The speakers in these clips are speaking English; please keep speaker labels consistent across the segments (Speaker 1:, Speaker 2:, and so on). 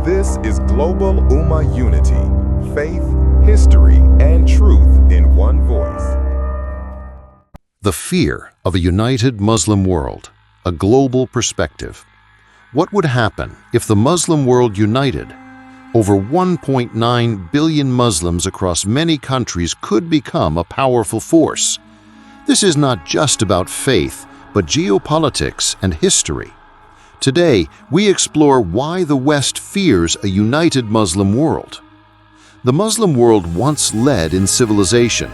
Speaker 1: This is Global Ummah Unity, faith, history, and truth in one voice.
Speaker 2: The fear of a united Muslim world, a global perspective. What would happen if the Muslim world united? Over 1.9 billion Muslims across many countries could become a powerful force. This is not just about faith, but geopolitics and history. Today, we explore why the West fears a united Muslim world. The Muslim world once led in civilization.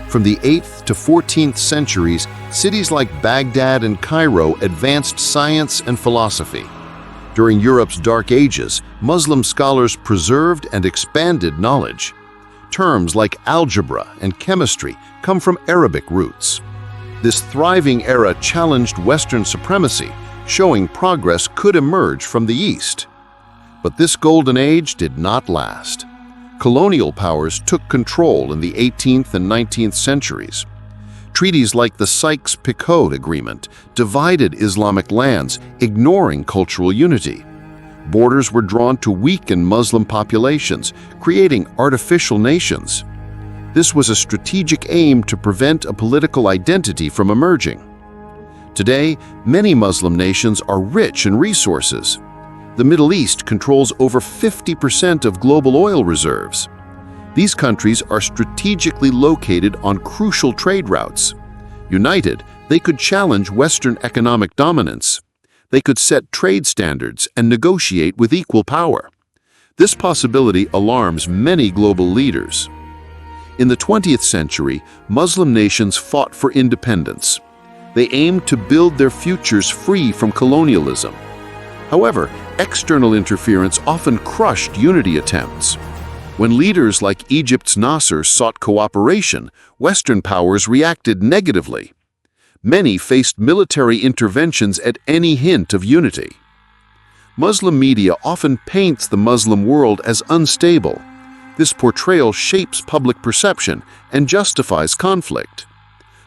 Speaker 2: From the 8th to 14th centuries, cities like Baghdad and Cairo advanced science and philosophy. During Europe's Dark Ages, Muslim scholars preserved and expanded knowledge. Terms like algebra and chemistry come from Arabic roots. This thriving era challenged Western supremacy, showing progress could emerge from the East. But this golden age did not last. Colonial powers took control in the 18th and 19th centuries. Treaties like the Sykes-Picot Agreement divided Islamic lands, ignoring cultural unity. Borders were drawn to weaken Muslim populations, creating artificial nations. This was a strategic aim to prevent a political identity from emerging. Today, many Muslim nations are rich in resources. The Middle East controls over 50% of global oil reserves. These countries are strategically located on crucial trade routes. United, they could challenge Western economic dominance. They could set trade standards and negotiate with equal power. This possibility alarms many global leaders. In the 20th century, Muslim nations fought for independence. They aimed to build their futures free from colonialism. However, external interference often crushed unity attempts. When leaders like Egypt's Nasser sought cooperation, Western powers reacted negatively. Many faced military interventions at any hint of unity. Muslim media often paints the Muslim world as unstable. This portrayal shapes public perception and justifies conflict.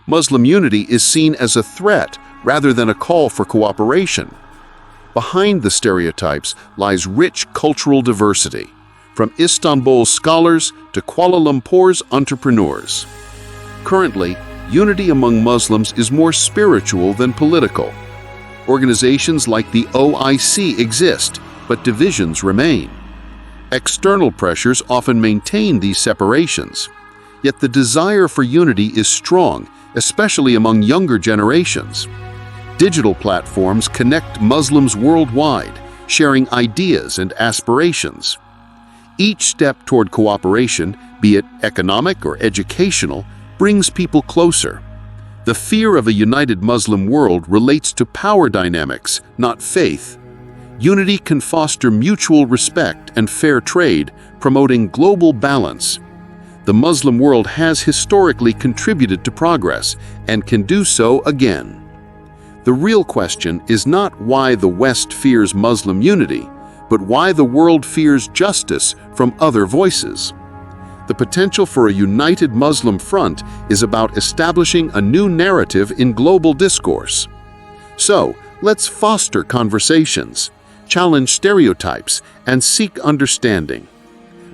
Speaker 2: Muslim unity is seen as a threat rather than a call for cooperation. Behind the stereotypes lies rich cultural diversity, from Istanbul's scholars to Kuala Lumpur's entrepreneurs. Currently, unity among Muslims is more spiritual than political. Organizations like the OIC exist, but divisions remain. External pressures often maintain these separations. Yet the desire for unity is strong, especially among younger generations. Digital platforms connect Muslims worldwide, sharing ideas and aspirations. Each step toward cooperation, be it economic or educational, brings people closer. The fear of a united Muslim world relates to power dynamics, not faith. Unity can foster mutual respect and fair trade, promoting global balance. The Muslim world has historically contributed to progress and can do so again. The real question is not why the West fears Muslim unity, but why the world fears justice from other voices. The potential for a united Muslim front is about establishing a new narrative in global discourse. So, let's foster conversations, challenge stereotypes, and seek understanding.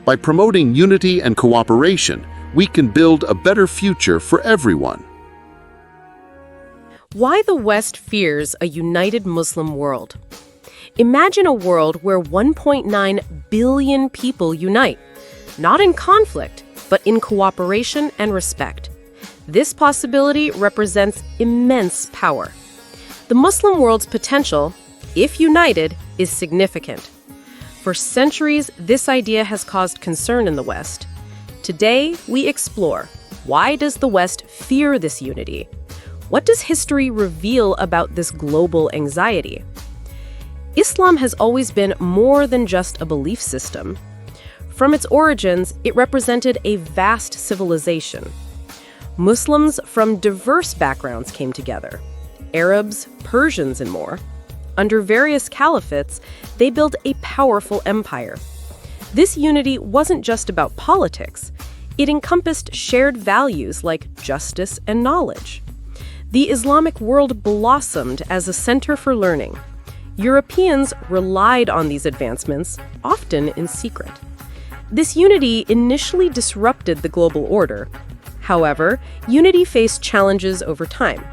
Speaker 2: By promoting unity and cooperation, we can build a better future for everyone.
Speaker 3: Why the West fears a united Muslim world. Imagine a world where 1.9 billion people unite, not in conflict, but in cooperation and respect. This possibility represents immense power. The Muslim world's potential, if united, is significant. For centuries, this idea has caused concern in the West. Today, we explore, why does the West fear this unity? What does history reveal about this global anxiety? Islam has always been more than just a belief system. From its origins, it represented a vast civilization. Muslims from diverse backgrounds came together: Arabs, Persians, and more. Under various caliphates, they built a powerful empire. This unity wasn't just about politics. It encompassed shared values like justice and knowledge. The Islamic world blossomed as a center for learning. Europeans relied on these advancements, often in secret. This unity initially disrupted the global order. However, unity faced challenges over time.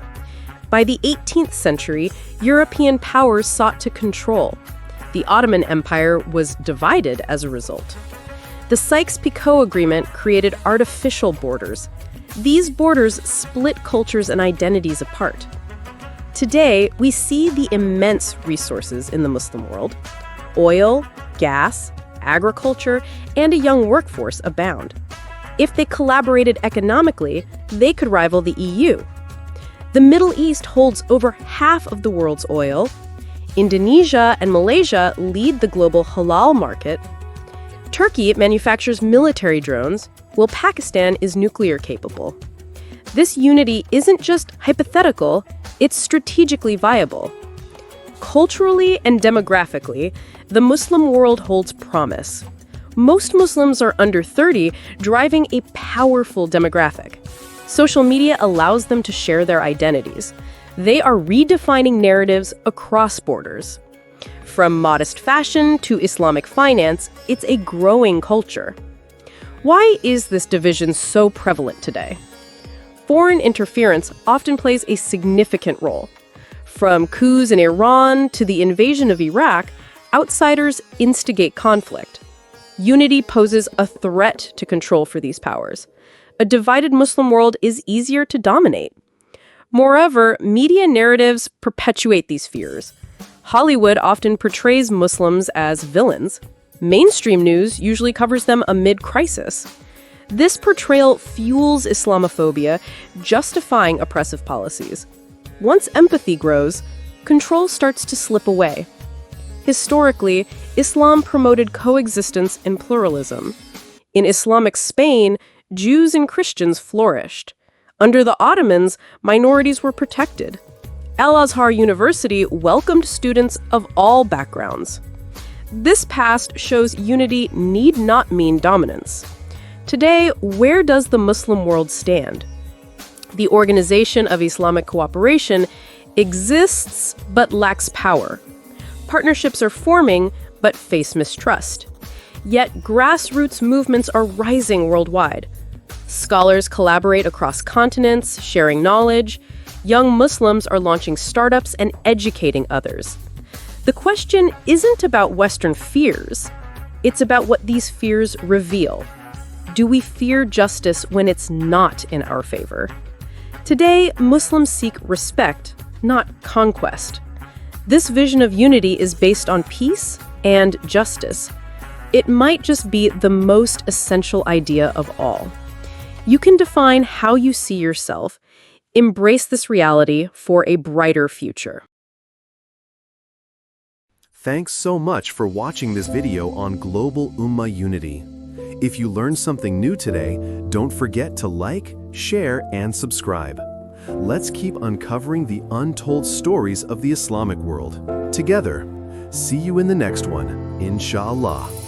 Speaker 3: By the 18th century, European powers sought to control. The Ottoman Empire was divided as a result. The Sykes-Picot Agreement created artificial borders. These borders split cultures and identities apart. Today, we see the immense resources in the Muslim world. Oil, gas, agriculture, and a young workforce abound. If they collaborated economically, they could rival the EU. The Middle East holds over half of the world's oil. Indonesia and Malaysia lead the global halal market. Turkey manufactures military drones, while Pakistan is nuclear capable. This unity isn't just hypothetical, it's strategically viable. Culturally and demographically, the Muslim world holds promise. Most Muslims are under 30, driving a powerful demographic. Social media allows them to share their identities. They are redefining narratives across borders. From modest fashion to Islamic finance, it's a growing culture. Why is this division so prevalent today? Foreign interference often plays a significant role. From coups in Iran to the invasion of Iraq, outsiders instigate conflict. Unity poses a threat to control for these powers. A divided Muslim world is easier to dominate. Moreover, media narratives perpetuate these fears. Hollywood often portrays Muslims as villains. Mainstream news usually covers them amid crisis. This portrayal fuels Islamophobia, justifying oppressive policies. Once empathy grows, control starts to slip away. Historically, Islam promoted coexistence and pluralism. In Islamic Spain, Jews and Christians flourished. Under the Ottomans, minorities were protected. Al-Azhar University welcomed students of all backgrounds. This past shows unity need not mean dominance. Today, where does the Muslim world stand? The Organization of Islamic Cooperation exists but lacks power. Partnerships are forming but face mistrust. Yet grassroots movements are rising worldwide. Scholars collaborate across continents, sharing knowledge. Young Muslims are launching startups and educating others. The question isn't about Western fears. It's about what these fears reveal. Do we fear justice when it's not in our favor? Today, Muslims seek respect, not conquest. This vision of unity is based on peace and justice. It might just be the most essential idea of all. You can define how you see yourself. Embrace this reality for a brighter future.
Speaker 4: Thanks so much for watching this video on Global Ummah Unity. If you learned something new today, don't forget to like, share, and subscribe. Let's keep uncovering the untold stories of the Islamic world. Together, see you in the next one, inshallah.